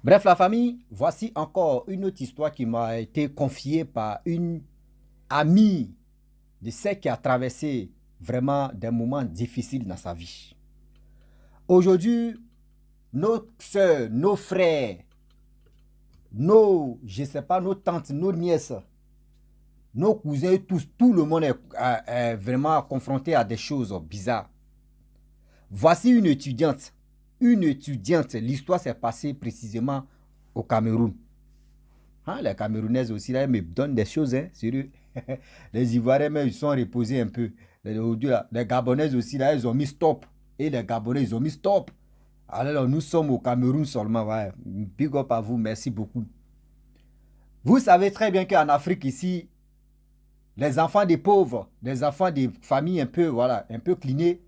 Bref, la famille, voici encore une autre histoire qui m'a été confiée par une amie de celle qui a traversé vraiment des moments difficiles dans sa vie. Aujourd'hui, nos soeurs, nos frères, je ne sais pas, nos tantes, nos nièces, nos cousins, tous, tout le monde est vraiment confronté à des choses bizarres. Voici une étudiante, l'histoire s'est passée précisément au Cameroun. Hein, les Camerounaises aussi, là, elles me donnent des choses, hein, sérieux. Les Ivoiriens, même, ils sont reposés un peu. Les Gabonaises aussi, là, ils ont mis stop. Et les Gabonais, ils ont mis stop. Alors, nous sommes au Cameroun seulement. Ouais. Big up à vous, merci beaucoup. Vous savez très bien qu'en Afrique, ici, les enfants des pauvres, les enfants des familles un peu, voilà, un peu clinées,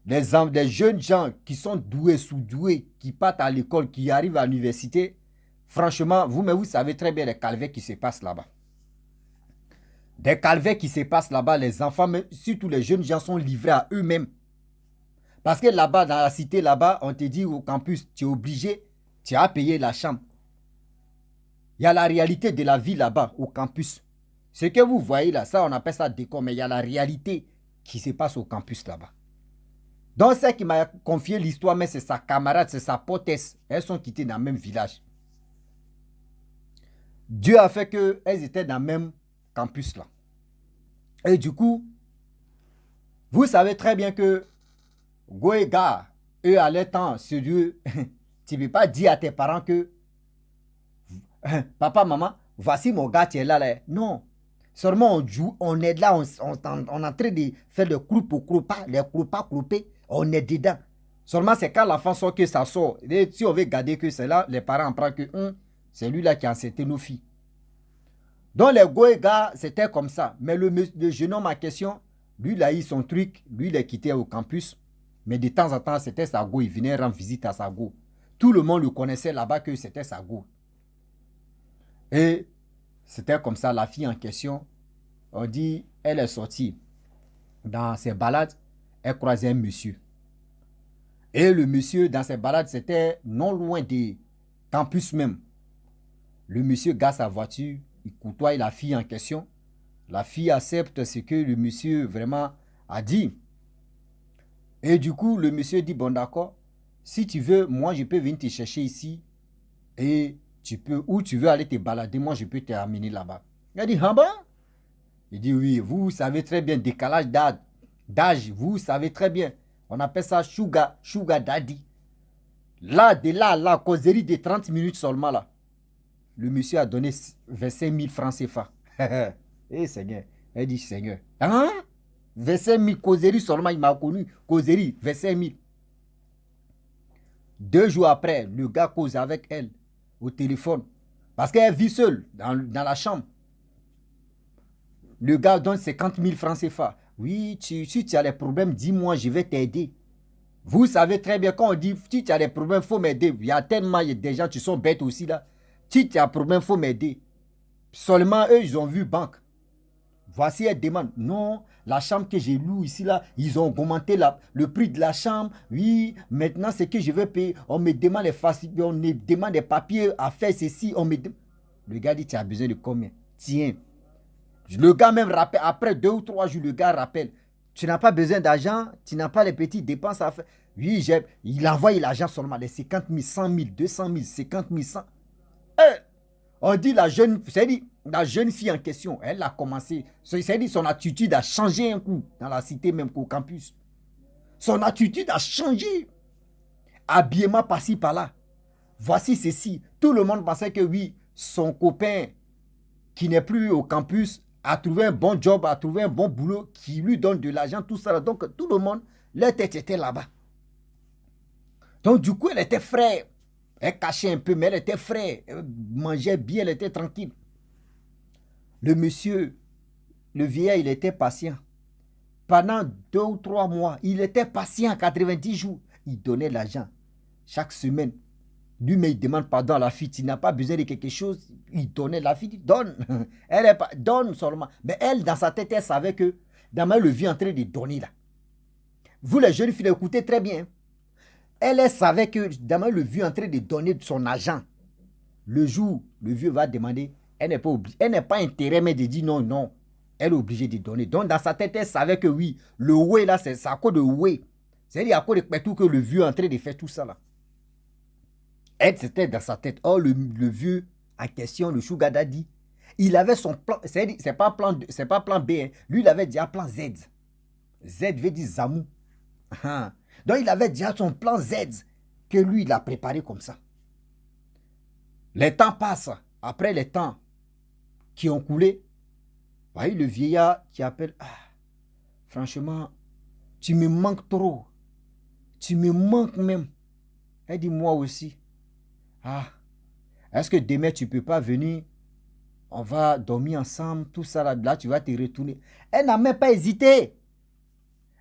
des jeunes gens qui sont doués, sous-doués, qui partent à l'école, qui arrivent à l'université, franchement, mais vous savez très bien les calvaires qui se passent là-bas. Des calvaires qui se passent là-bas, les enfants, mais surtout les jeunes gens sont livrés à eux-mêmes. Parce que là-bas, dans la cité, là-bas, on te dit au campus, tu es obligé, tu as payé la chambre. Il y a la réalité de la vie là-bas, au campus. Ce que vous voyez là, ça, on appelle ça décor, mais il y a la réalité qui se passe au campus là-bas. Donc, celle qui m'a confié l'histoire, mais c'est sa camarade, c'est sa potesse. Elles sont quittées dans le même village. Dieu a fait qu'elles étaient dans le même campus là. Et du coup, vous savez très bien que Goéga, eux à leur temps, sérieux, tu ne peux pas dire à tes parents que papa, maman, voici mon gars, tu es là, là. Non. Seulement on joue, on est là, on est en train de faire le croupa, les croupés, on est dedans. Seulement c'est quand l'enfant sort que ça sort. Et si on veut garder que c'est là, les parents en prennent que c'est lui là qui a enceinté nos filles. Donc les Goégas, c'était comme ça. Mais le jeune homme en question, lui, il a eu son truc, lui, il est quitté au campus. Mais de temps en temps, c'était sa go, il venait rendre visite à sa go. Tout le monde le connaissait là-bas que c'était sa go. Et c'était comme ça, la fille en question, on dit, elle est sortie dans ses balades, elle croisait un monsieur. Et le monsieur, dans ses balades, c'était non loin des campus même. Le monsieur gare sa voiture, il côtoie la fille en question. La fille accepte ce que le monsieur vraiment a dit. Et du coup, le monsieur dit, bon d'accord, si tu veux, moi je peux venir te chercher ici et tu peux, où tu veux aller te balader, moi je peux te amener là-bas. Il a dit, ah bon? Il dit, oui, vous savez très bien, décalage d'âge, vous savez très bien. On appelle ça sugar daddy. Là, de là, la causerie de 30 minutes seulement là. Le monsieur a donné 25 000 francs CFA. Eh Seigneur, elle dit Seigneur. Hein? 25 000 causeries seulement, il m'a connu. Causerie, 25 000. 2 jours après, le gars cause avec elle au téléphone. Parce qu'elle vit seule dans la chambre. Le gars donne 50 000 francs CFA. Oui, si tu as des problèmes, dis-moi, je vais t'aider. Vous savez très bien, quand on dit si tu as des problèmes, il faut m'aider. Il y a tellement des gens qui sont bêtes aussi là. Si tu as un problème, il faut m'aider. Seulement, eux, ils ont vu banque. Voici, elle demande. Non, la chambre que j'ai loue ici, là, ils ont augmenté le prix de la chambre. Oui, maintenant, c'est que je vais payer. On me demande on me demande des papiers à faire ceci. Le gars dit, tu as besoin de combien? Tiens. Le gars même rappelle, après 2 ou 3 jours, le gars rappelle. Tu n'as pas besoin d'argent, tu n'as pas les petites dépenses à faire. Oui, il envoie l'argent seulement, les 50 000, 100 000, 200 000, 50 000, 100. Eh, on dit la jeune fille en question, elle a commencé, c'est-à-dire son attitude a changé un coup dans la cité même qu'au campus. Son attitude a changé. Habillement par-ci par-là. Voici ceci. Tout le monde pensait que oui, son copain qui n'est plus au campus a trouvé un bon job, a trouvé un bon boulot, qui lui donne de l'argent, tout ça. Donc tout le monde, leur tête était là-bas. Donc du coup, elle était frère. Elle cachait un peu, mais elle était frère. Elle mangeait bien, elle était tranquille. Le monsieur, le vieillard, il était patient. Pendant 2 ou 3 mois, il était patient, 90 jours. Il donnait l'argent chaque semaine. Lui, mais il demande pardon à la fille. Tu n'as pas besoin de quelque chose. Il donnait. La fille dit, donne. Elle est pas, donne seulement. Mais elle, dans sa tête, elle savait que Dama le vit en train de donner là. Vous, les jeunes filles, écoutez très bien. Elle savait que demain, le vieux est en train de donner son argent. Le jour, le vieux va demander, elle n'est pas intérêt, mais de dire non, non. Elle est obligée de donner. Donc, dans sa tête, elle savait que oui, le ouais, là, c'est à cause de ouais. C'est-à-dire à cause de tout que le vieux est en train de faire tout ça, là. Elle, c'était dans sa tête. Or, le vieux, en question, le Sugar Daddy, il avait son plan. C'est pas plan B. Hein. Lui, il avait déjà plan Z. Z veut dire Zamou. Donc, il avait déjà son plan Z que lui, il a préparé comme ça. Les temps passent. Après les temps qui ont coulé, voyez le vieillard qui appelle. Ah, franchement, tu me manques trop. Tu me manques même. Elle dit, moi aussi. Ah, est-ce que demain, tu ne peux pas venir? On va dormir ensemble, tout ça là, tu vas te retourner. Elle n'a même pas hésité.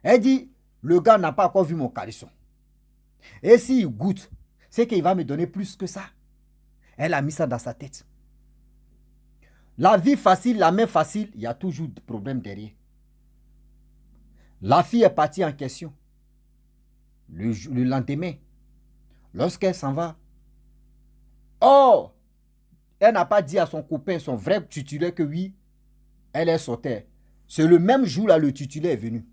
Elle dit, le gars n'a pas encore vu mon caleçon. Et s'il goûte, c'est qu'il va me donner plus que ça. Elle a mis ça dans sa tête. La vie facile, la main facile, il y a toujours des problèmes derrière. La fille est partie en question. Le lendemain, lorsqu'elle s'en va, oh, elle n'a pas dit à son copain, son vrai titulaire, que oui, elle est sortie. C'est le même jour-là, le titulaire est venu.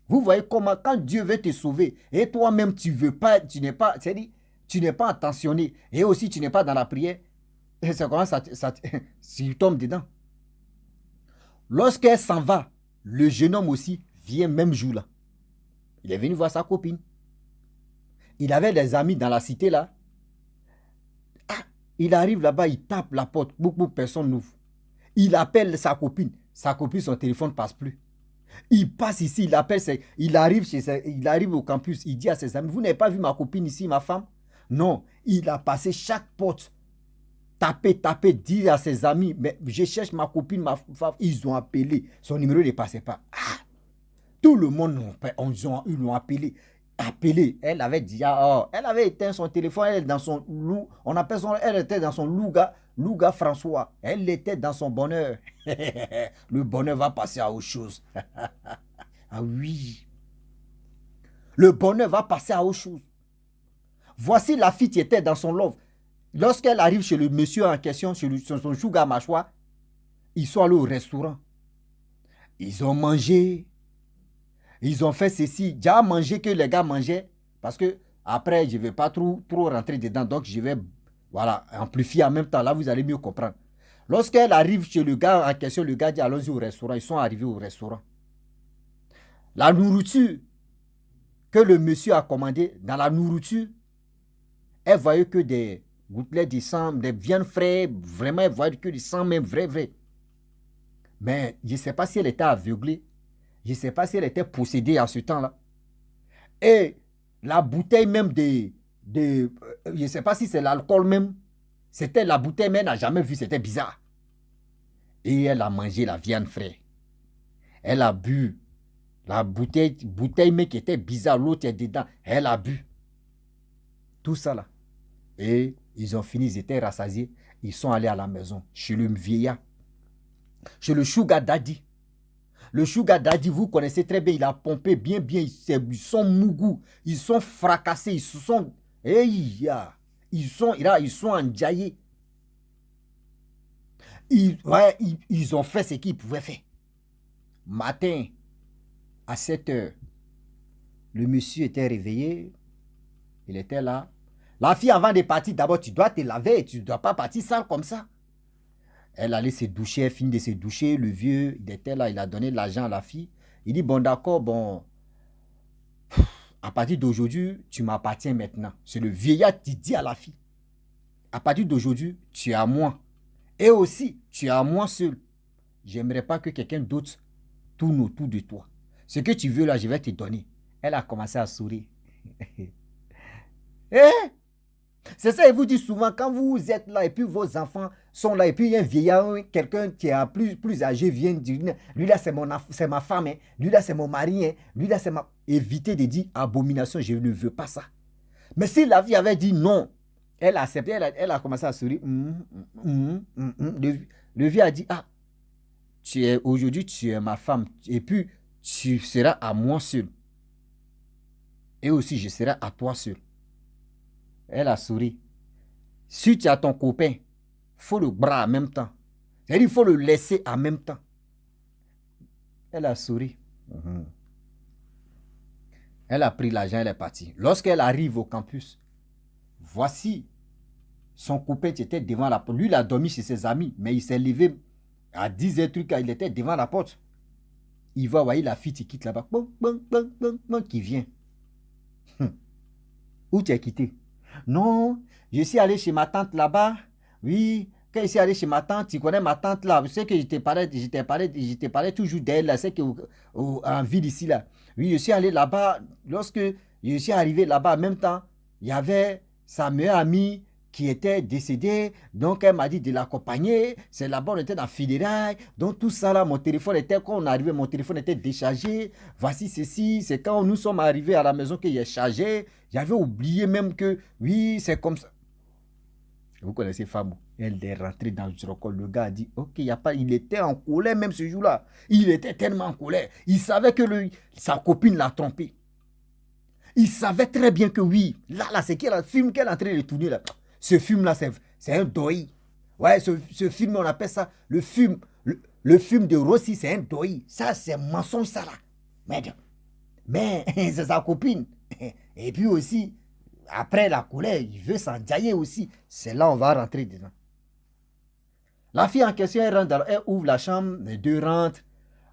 Vous voyez comment, quand Dieu veut te sauver, et toi-même, tu veux pas, tu n'es pas, c'est-à-dire, tu n'es pas attentionné, et aussi tu n'es pas dans la prière, et c'est comment ça tu tombes dedans. Lorsqu'elle s'en va, le jeune homme aussi vient même jour-là. Il est venu voir sa copine. Il avait des amis dans la cité là. Ah, il arrive là-bas, il tape la porte, beaucoup de personnes n'ouvrent. Il appelle sa copine, son téléphone ne passe plus. Il passe ici, il appelle, il arrive au campus, il dit à ses amis, vous n'avez pas vu ma copine ici, ma femme? Non, il a passé chaque porte, taper, dire à ses amis, mais je cherche ma copine, ma femme. Ils ont appelé, son numéro ne passait pas. Ah, tout le monde ils l'ont appelé. Elle avait dit, oh, elle avait éteint son téléphone, elle dans son loup, on appelle elle était dans son louga François. Elle était dans son bonheur. Le bonheur va passer à autre chose. Ah oui. Le bonheur va passer à autre chose. Voici la fille qui était dans son love. Lorsqu'elle arrive chez le monsieur en question, chez son sugar mâchoire, ils sont allés au restaurant. Ils ont mangé. Ils ont fait ceci. Déjà mangé que les gars mangeaient. Parce que après, je ne vais pas trop rentrer dedans. Donc, je vais amplifier en même temps. Là, vous allez mieux comprendre. Lorsqu'elle arrive chez le gars en question, le gars dit allons-y au restaurant. Ils sont arrivés au restaurant. La nourriture que le monsieur a commandée, dans la nourriture, elle voyait que des gouttelettes de sang, des viandes fraîches. Vraiment, elle voyait que du sang même vrai. Mais je ne sais pas si elle était aveuglée. Je ne sais pas si elle était possédée en ce temps-là. Et la bouteille même je ne sais pas si c'est l'alcool même. C'était la bouteille, mais elle n'a jamais vu, c'était bizarre. Et elle a mangé la viande fraîche. Elle a bu la bouteille mais qui était bizarre, l'autre est dedans. Elle a bu. Tout ça là. Et ils ont fini, ils étaient rassasiés. Ils sont allés à la maison, chez le vieillard, chez le Sugar Daddy. Le Sugar Daddy, vous connaissez très bien, il a pompé bien. Ils sont mougous, ils sont fracassés, ils sont enjaillés. Ils ont fait ce qu'ils pouvaient faire. Matin, à 7 heures, le monsieur était réveillé. Il était là. La fille, avant de partir, d'abord, tu dois te laver. Tu ne dois pas partir sale comme ça. Elle allait se doucher, elle finit de se doucher. Le vieux, il était là, il a donné de l'argent à la fille. Il dit, bon d'accord, bon, à partir d'aujourd'hui, tu m'appartiens maintenant. C'est le vieillard qui dit à la fille, à partir d'aujourd'hui, tu es à moi. Et aussi, tu es à moi seul. J'aimerais pas que quelqu'un d'autre tourne autour de toi. Ce que tu veux là, je vais te donner. Elle a commencé à sourire. C'est ça, il vous dit souvent, quand vous êtes là et puis vos enfants sont là et puis il y a un vieillard, quelqu'un qui est plus âgé vient dire, lui là c'est ma femme, hein. Lui là c'est mon mari, hein. Lui là c'est ma... Évitez de dire abomination, je ne veux pas ça. Mais si la vie avait dit non, elle a accepté, elle a commencé à sourire. Le vieux a dit, ah, aujourd'hui tu es ma femme et puis tu seras à moi seul. Et aussi, je serai à toi seul. Elle a souri. Si tu as ton copain, il faut le bras en même temps. C'est-à-dire il faut le laisser en même temps. Elle a souri. Elle a pris l'argent, elle est partie. Lorsqu'elle arrive au campus, voici son copain qui était devant la porte. Lui, il a dormi chez ses amis, mais il s'est levé à 10h, il était devant la porte. Il va, voyez la fille qui quitte là-bas. Qui vient. Où tu as quitté? Non, je suis allé chez ma tante là-bas. Oui, quand je suis allé chez ma tante, tu connais ma tante là. Tu sais que je t'ai parlé toujours d'elle là. C'est en ville ici là. Oui, je suis allé là-bas. Lorsque je suis arrivé là-bas en même temps, il y avait sa meilleure amie qui était décédée. Donc, elle m'a dit de l'accompagner. C'est là-bas, on était dans Fédéral. Donc, tout ça là, mon téléphone était, quand on arrivait, mon téléphone était déchargé. Voici ceci. C'est quand nous sommes arrivés à la maison qu'il est chargé. J'avais oublié même que, oui, c'est comme ça. Vous connaissez Fabou. Elle est rentrée dans le circle. Le gars a dit, ok, il y a pas. Il était en colère même ce jour-là. Il était tellement en colère. Il savait que sa copine l'a trompé. Il savait très bien que oui. Là, c'est le film qu'elle est en train de tourner là. Ce film-là, c'est un doi. Ouais, ce film, on appelle ça le film de Rossi, c'est un doi. Ça, c'est mensonge, ça là. Mais c'est sa copine. Et puis aussi, après la colère, il veut s'enjailler aussi. C'est là on va rentrer dedans. La fille en question, elle ouvre la chambre, les deux rentrent.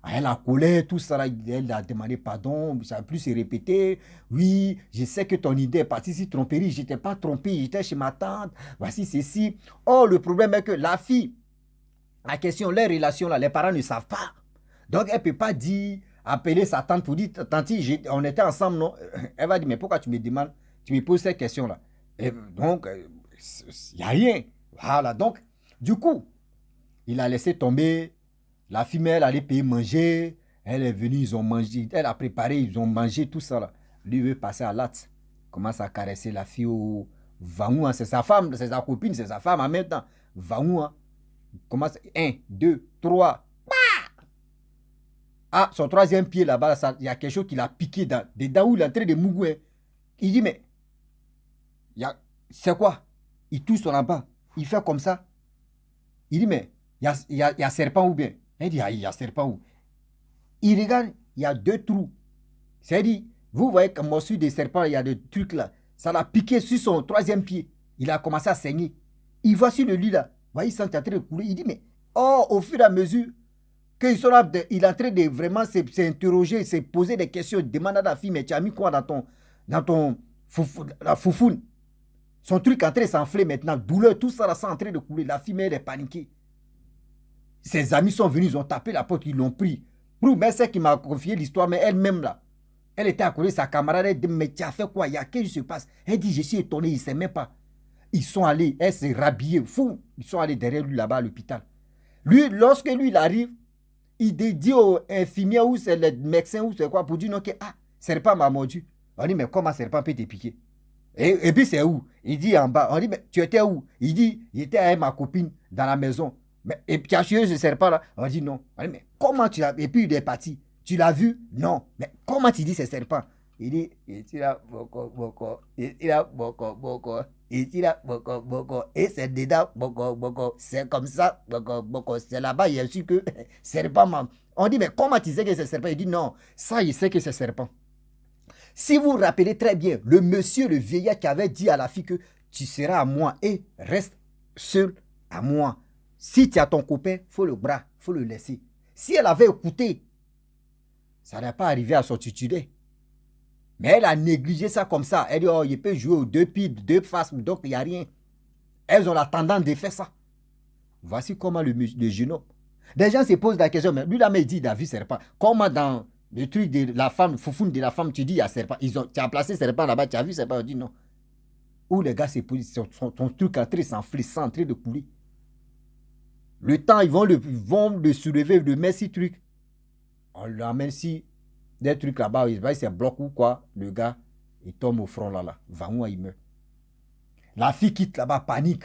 Elle a colère, tout ça, elle a demandé pardon, ça a plus se répéter. Oui, je sais que ton idée est partie si tromperie, je n'étais pas trompé, j'étais chez ma tante, voici ceci. Oh, le problème est que la fille, la question, les relations, là, les parents ne savent pas. Donc, elle ne peut pas dire, appeler sa tante pour dire, tante, on était ensemble, non? Elle va dire, mais pourquoi tu me demandes, tu me poses cette question-là? Donc, il n'y a rien. Voilà, donc, du coup, il a laissé tomber. La fille, elle allait payer manger. Elle est venue, ils ont mangé. Elle a préparé, ils ont mangé, tout ça. Là. Lui veut passer à l'acte. Commence à caresser la fille au Vaoua. C'est sa femme, c'est sa copine, c'est sa femme en même temps. Vaoua. Commence. 1, 2, 3. Ah, son troisième pied là-bas, il y a quelque chose qui l'a piqué dedans où il est en train de mouiller. Il dit, mais c'est quoi? Il touche son bas. Il fait comme ça. Il dit, mais il y a serpent ou bien? Elle dit, ah, il y a serpent où? Il regarde, il y a 2 trous. C'est-à-dire, vous voyez comme morsure des serpents, il y a des trucs là. Ça l'a piqué sur son troisième pied. Il a commencé à saigner. Il voit sur le lit là. Vous voyez, il s'est en train de couler. Il dit, mais, oh, au fur et à mesure qu'il est en train de vraiment s'interroger, se poser des questions, demander à la fille, mais tu as mis quoi dans ton la foufoune? Son truc est en train de s'enfler maintenant. Douleur, tout ça là, c'est en train de couler. La fille, elle est paniquée. Ses amis sont venus, ils ont tapé la porte, ils l'ont pris. Mais c'est qui m'a confié l'histoire, mais elle-même là, elle était à côté de sa camarade, elle dit, mais tu as fait quoi? Il y a qu'est-ce qui se passe? Elle dit, je suis étonné, il ne sait même pas. Ils sont allés, elle s'est rhabillée, fou. Ils sont allés derrière lui là-bas à l'hôpital. Lui, lorsque lui il arrive, il dit au infirmier ou c'est le médecin ou c'est quoi pour dire non, que serpent m'a mordu. On dit, mais comment serpent peut te piquer? Et puis c'est où? Il dit en bas. On dit, mais tu étais où? Il dit, j'étais avec ma copine dans la maison. Mais, et puis tu as tué ce serpent là? On dit non. On dit, mais comment tu l'as? Et puis il est parti. Tu l'as vu? Non. Mais comment tu dis c'est serpent? Il dit, et c'est dedans, c'est comme ça, c'est là-bas, il y a su que serpent. On dit, mais comment tu sais que c'est serpent? Il dit, non, ça, il sait que c'est serpent. Si vous vous rappelez très bien, le monsieur, le vieillard qui avait dit à la fille que tu seras à moi et reste seul à moi. Si tu as ton copain, il faut le bras, il faut le laisser. Si elle avait écouté, ça n'est pas arrivé à son tutuler. Mais elle a négligé ça comme ça. Elle dit, oh, il peut jouer aux 2 pieds, 2 faces, donc il n'y a rien. Elles ont la tendance de faire ça. Voici comment le jeune homme. Des gens se posent la question, mais lui là, il dit, il a vu serpent. Comment dans le truc de la femme, foufoune de la femme, tu dis, il y a serpent. Tu as placé serpent là-bas, tu as vu serpent, on dit non. Où les gars se posent, ton truc en train de s'enfler, en train de couler. Le temps, ils vont le soulever, le mettre si truc. On l'amène si des trucs là-bas, il se bloque ou quoi, le gars, il tombe au front là, vraiment il meurt. La fille quitte là-bas, panique.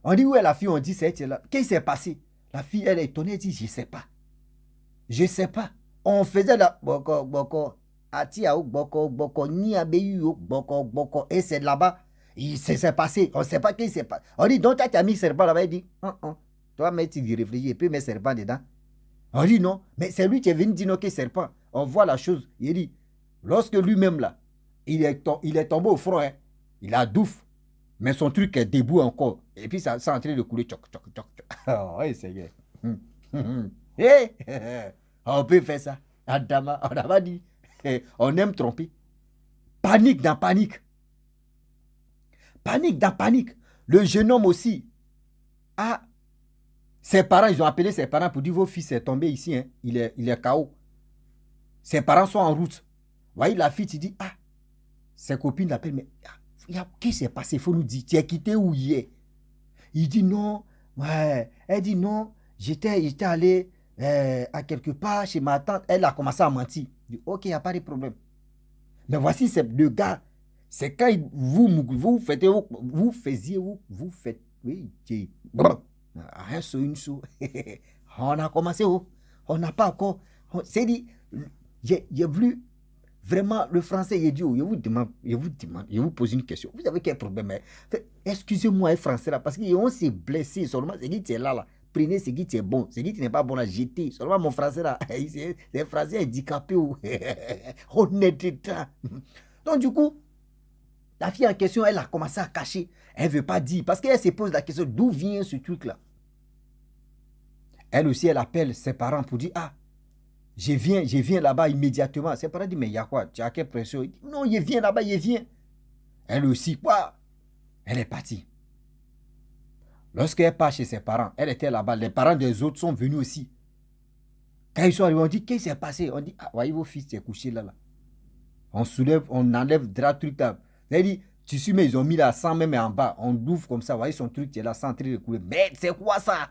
On dit où est la fille, on dit c'est là. Qu'est-ce qui s'est passé? La fille, elle est étonnée, elle dit je sais pas. Je sais pas. On faisait la... Boko. Atia boko boko ni abeyu boko boko et c'est là-bas. Il s'est passé. On ne sait pas qui s'est passé. On dit donc tu as mis serpent là-bas. Il dit toi mais tu réfléchis et puis mets serpent dedans. On dit non, mais c'est lui qui est venu dire non que serpent. On voit la chose. Il dit lorsque lui-même là, il est tombé au front, hein, il a douf, mais son truc est debout encore. Et puis ça est en train de couler. Tchoc, tchoc, tchoc, tchoc. Oh, oui, c'est bien. Hey, on peut faire ça. Adama, on a dit, on aime tromper. Panique dans panique. Panique dans panique. Le jeune homme aussi. Ah, ses parents, ils ont appelé ses parents pour dire, vos fils est tombé ici, hein. Il est KO. Ses parents sont en route. Vous voyez, la fille, tu dis, ah, ses copines l'appellent, mais qu'est-ce qui s'est passé? Il faut nous dire, tu es quitté où hier? Il dit non, ouais. Elle dit non, j'étais allé à quelque part chez ma tante. Elle a commencé à mentir. Il dit, ok, il n'y a pas de problème. Mais voici ces deux gars. C'est quand vous faites, oui, un saut, une saut. On a commencé, on n'a pas encore. C'est dit, j'ai voulu vraiment le français, il dit, je vous pose une question. Vous avez quel problème? Excusez-moi, français là, parce qu'on s'est blessé seulement. C'est qui tu es là. Prenez ce qui est bon. Ce qui n'est pas bon là, jetez. Seulement mon français là, c'est un français handicapé. Honnêteté. Donc du coup, la fille en question, elle a commencé à cacher. Elle ne veut pas dire. Parce qu'elle se pose la question, d'où vient ce truc-là? Elle aussi, elle appelle ses parents pour dire, ah, je viens là-bas immédiatement. Ses parents disent, mais il y a quoi? Tu as quelle pression? Il dit, non, je viens là-bas, je viens. Elle aussi, quoi? Elle est partie. Lorsqu'elle part chez ses parents, elle était là-bas. Les parents des autres sont venus aussi. Quand ils sont arrivés, on dit, qu'est-ce qui s'est passé? On dit, ah, voyez vos fils, c'est couché là. On soulève, on enlève drap, truc là. Elle dit, tissu, mais ils ont mis là, sans même en bas. On l'ouvre comme ça, voyez son truc qui est là, sans train de couler. Mais c'est quoi ça?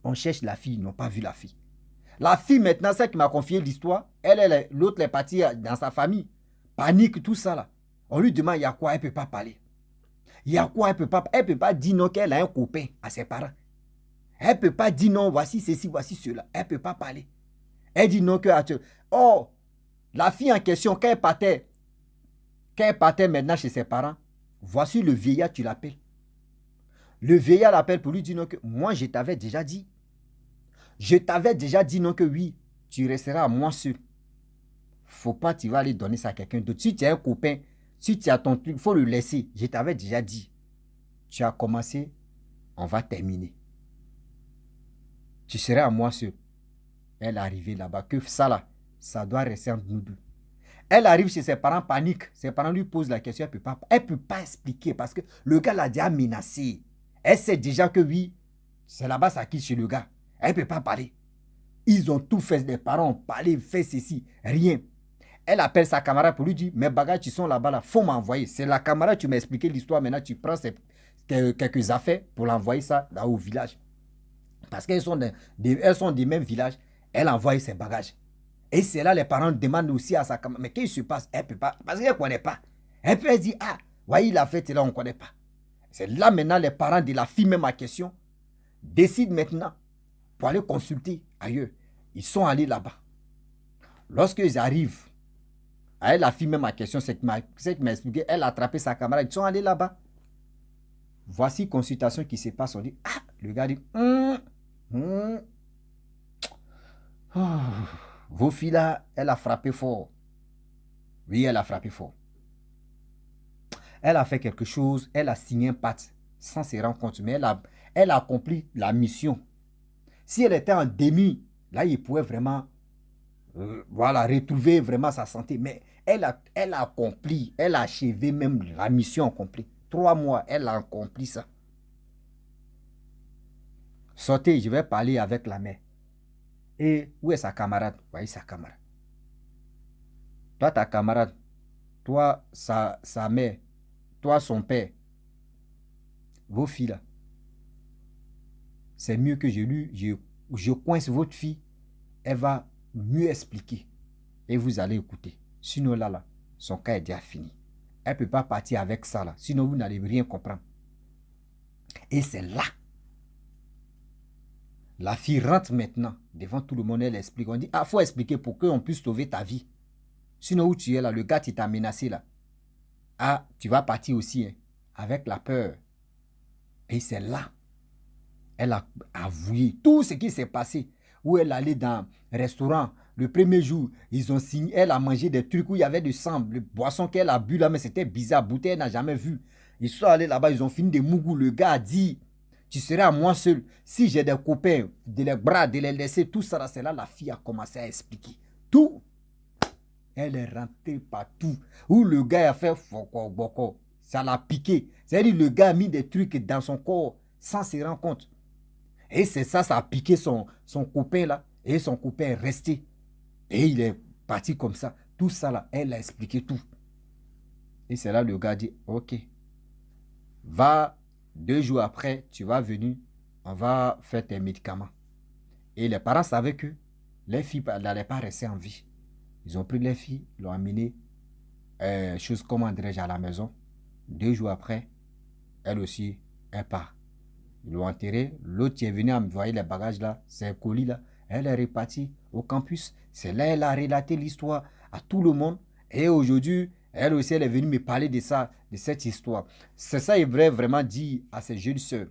On cherche la fille, ils n'ont pas vu la fille. La fille, maintenant, celle qui m'a confié l'histoire, l'autre est partie dans sa famille. Panique, tout ça là. On lui demande, il y a quoi? Elle ne peut pas parler. Il y a quoi? Elle ne peut pas dire non qu'elle a un copain à ses parents. Elle ne peut pas dire non, voici ceci, voici cela. Elle ne peut pas parler. Elle dit non que... Oh, la fille en question, quand elle partait maintenant chez ses parents, voici le vieillard, tu l'appelles. Le vieillard l'appelle pour lui dire non que moi, je t'avais déjà dit. Je t'avais déjà dit non que oui, tu resteras à moi seul. Faut pas, tu vas aller donner ça à quelqu'un d'autre. Si tu as un copain, si tu as ton truc, il faut le laisser. Je t'avais déjà dit. Tu as commencé, on va terminer. Tu seras à moi seul. Elle est arrivée là-bas, que ça là, ça doit rester entre nous deux. Elle arrive chez ses parents, panique. Ses parents lui posent la question, elle peut pas expliquer parce que le gars l'a déjà menacé. Elle sait déjà que oui, c'est là-bas, ça quitte chez le gars. Elle ne peut pas parler. Ils ont tout fait, les parents ont parlé, fait ceci, rien. Elle appelle sa camarade pour lui dire, mes bagages qui sont là-bas, là, faut m'envoyer. C'est la camarade, tu m'as expliqué l'histoire, maintenant tu prends quelques affaires pour l'envoyer ça là, au village. Parce qu'elles sont des mêmes villages, elle envoie ses bagages. Et c'est là les parents demandent aussi à sa camarade, mais qu'est-ce qui se passe? Elle ne peut pas, parce qu'elle ne connaît pas. Elle peut dire, ah, voyez la fête, là, on ne connaît pas. C'est là maintenant les parents de la fille, même à question, décident maintenant pour aller consulter ailleurs. Ils sont allés là-bas. Lorsqu'ils arrivent, elle, la fille même à question, c'est qui m'a expliqué, elle a attrapé sa camarade, ils sont allés là-bas. Voici consultation qui se passe, on dit, ah, le gars dit, vos filles là, elle a frappé fort. Oui, elle a frappé fort. Elle a fait quelque chose, elle a signé un pacte sans se rendre compte, mais elle a accompli la mission. Si elle était en demi, là, il pouvait vraiment voilà, retrouver vraiment sa santé. Mais elle a accompli, elle a achevé même la mission accomplie. 3 mois, elle a accompli ça. Sortez, je vais parler avec la mère. Et où est sa camarade? Voyez sa camarade. Toi, ta camarade, toi, sa mère, toi, son père, vos filles là. C'est mieux que je coince votre fille. Elle va mieux expliquer. Et vous allez écouter. Sinon là, son cas est déjà fini. Elle ne peut pas partir avec ça là. Sinon vous n'allez rien comprendre. Et c'est là. La fille rentre maintenant devant tout le monde. Elle explique. On dit, ah, il faut expliquer pour qu'on puisse sauver ta vie. Sinon, où tu es là, le gars, tu t'as menacé là. Ah, tu vas partir aussi, hein, avec la peur. Et c'est là, elle a avoué tout ce qui s'est passé. Où elle allait dans un restaurant. Le premier jour, ils ont signé, elle a mangé des trucs où il y avait du sang. Le boisson qu'elle a bu là, mais c'était bizarre. Bouteille, elle n'a jamais vu. Ils sont allés là-bas, ils ont fini des mougous. Le gars a dit, tu seras à moi seul. Si j'ai des copains, de les bras, de les laisser, tout ça, c'est là la fille a commencé à expliquer. Tout. Elle est rentrée partout. Où le gars a fait foko boko. Ça l'a piqué. C'est-à-dire le gars a mis des trucs dans son corps sans se rendre compte. Et c'est ça, ça a piqué son copain là. Et son copain est resté. Et il est parti comme ça. Tout ça là, elle a expliqué tout. Et c'est là le gars dit, ok, va 2 jours après, tu vas venir, on va faire tes médicaments. Et les parents savaient que les filles n'allaient pas rester en vie. Ils ont pris les filles, l'ont amené, chose comment dirais-je, à la maison. 2 jours après, elle aussi, elle part. Ils l'ont enterré. L'autre qui est venu envoyer les bagages là, c'est un colis là. Elle est repartie au campus. C'est là qu'elle a relaté l'histoire à tout le monde. Et aujourd'hui, elle aussi, elle est venue me parler de ça, de cette histoire. C'est ça, il voulait vraiment dire à ces jeunes sœurs.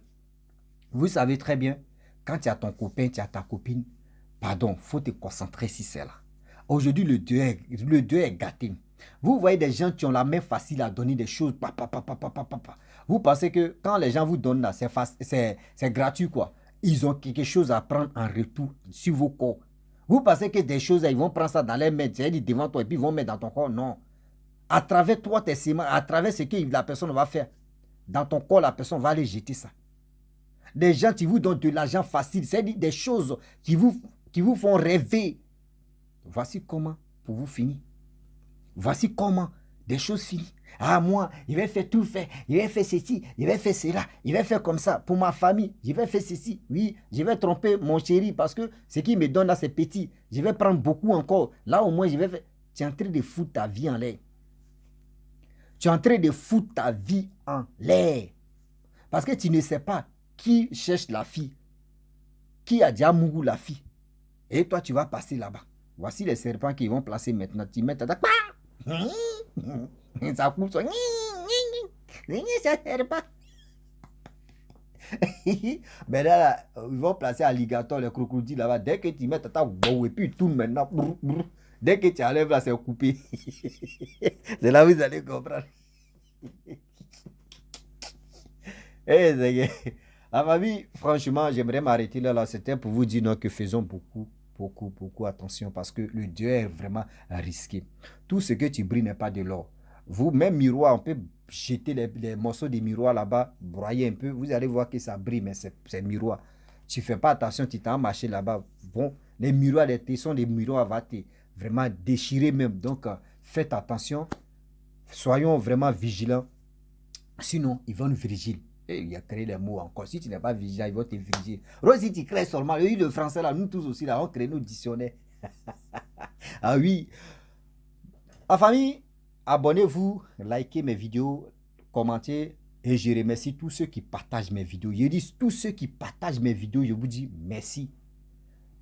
Vous savez très bien, quand tu as ton copain, tu as ta copine, pardon, il faut te concentrer sur celle-là. Aujourd'hui, le Dieu est gâté. Vous voyez des gens qui ont la main facile à donner des choses. Vous pensez que quand les gens vous donnent là, c'est gratuit quoi. Ils ont quelque chose à prendre en retour sur vos corps. Vous pensez que des choses, ils vont prendre ça dans les mains, c'est-à-dire devant toi et puis ils vont mettre dans ton corps. Non. À travers toi, tes séments, à travers ce que la personne va faire, dans ton corps, la personne va aller jeter ça. Des gens qui vous donnent de l'argent facile, c'est-à-dire des choses qui vous font rêver. Voici comment pour vous finir. Voici comment des choses finissent. Ah, moi, il va faire tout faire. Il va faire ceci, il va faire cela. Il va faire comme ça. Pour ma famille, je vais faire ceci. Oui, je vais tromper mon chéri parce que ce qu'il me donne là, c'est petit. Je vais prendre beaucoup encore. Là, au moins, je vais faire. Tu es en train de foutre ta vie en l'air. Tu es en train de foutre ta vie en l'air. Parce que tu ne sais pas qui cherche la fille. Qui a déjà mouru la fille. Et toi, tu vas passer là-bas. Voici les serpents qu'ils vont placer maintenant. Tu mets ta... Ça coupe ça. Ça sert pas. Mais là, ils vont placer alligator, les crocodiles là-bas. Dès que tu mets ta wow, et puis ils tournent maintenant. Dès que tu enlèves là, c'est coupé. C'est là où vous allez comprendre. La famille, franchement, j'aimerais m'arrêter là. C'était pour vous dire non, que faisons beaucoup attention parce que le Dieu est vraiment risqué. Tout ce que tu brilles n'est pas de l'or. Vous, même miroir, on peut jeter les morceaux de miroir là-bas, broyer un peu, vous allez voir que ça brille, mais c'est miroir. Tu ne fais pas attention, tu t'en marché là-bas. Bon, les miroirs, les tessons des miroirs vont te vraiment déchirer même. Donc, faites attention. Soyons vraiment vigilants. Sinon, ils vont nous vigiler. Et il a créé les mots encore. Si tu n'es pas vigilant, ils vont te vigiler. Rosie, tu crées seulement. Oui, le français là, nous tous aussi là, on crée nos dictionnaires. Ah oui. Ma famille, abonnez-vous, likez mes vidéos, commentez. Et je remercie tous ceux qui partagent mes vidéos. Je dis tous ceux qui partagent mes vidéos, je vous dis merci.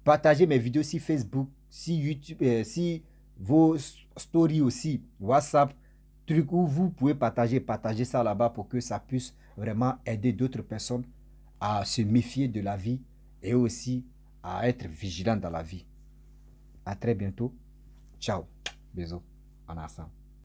Partagez mes vidéos sur Facebook, sur YouTube, sur vos stories aussi, WhatsApp, truc où vous pouvez partager ça là-bas pour que ça puisse vraiment aider d'autres personnes à se méfier de la vie et aussi à être vigilant dans la vie. À très bientôt. Ciao. Bisous. En ensemble.